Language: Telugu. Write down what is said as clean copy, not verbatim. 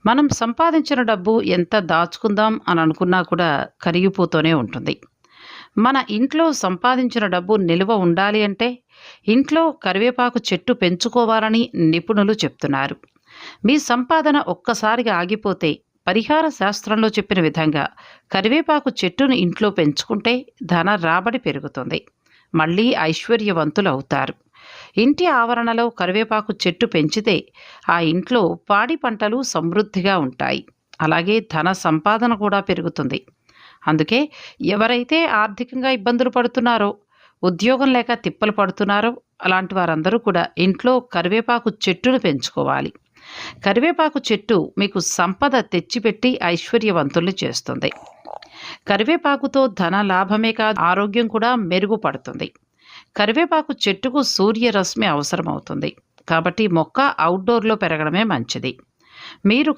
మనం సంపాదించిన డబ్బు ఎంత దాచుకుందాం అని అనుకున్నా కూడా కరిగిపోతూనే ఉంటుంది. మన ఇంట్లో సంపాదించిన డబ్బు నిలువ ఉండాలి అంటే ఇంట్లో కరివేపాకు చెట్టు పెంచుకోవాలని నిపుణులు చెప్తున్నారు. మీ సంపాదన ఒక్కసారిగా ఆగిపోతే పరిహార శాస్త్రంలో చెప్పిన విధంగా కరివేపాకు చెట్టును ఇంట్లో పెంచుకుంటే ధన రాబడి పెరుగుతుంది. మళ్ళీ ఐశ్వర్యవంతులవుతారు. ఇంటి ఆవరణలో కరివేపాకు చెట్టు పెంచితే ఆ ఇంట్లో పాడి పంటలు సమృద్ధిగా ఉంటాయి. అలాగే ధన సంపాదన కూడా పెరుగుతుంది. అందుకే ఎవరైతే ఆర్థికంగా ఇబ్బందులు పడుతున్నారో, ఉద్యోగం లేక తిప్పలు పడుతున్నారో అలాంటి వారందరూ కూడా ఇంట్లో కరివేపాకు చెట్టును పెంచుకోవాలి. కరివేపాకు చెట్టు మీకు సంపద తెచ్చిపెట్టి ఐశ్వర్యవంతుల్ని చేస్తుంది. కరివేపాకుతో ధన లాభమే కాదు ఆరోగ్యం కూడా మెరుగుపడుతుంది. కరివేపాకు చెట్టుకు సూర్యరశ్మి అవసరమవుతుంది. కాబట్టి మొక్క అవుట్‌డోర్‌లో పెరగడమే మంచిది. మీరు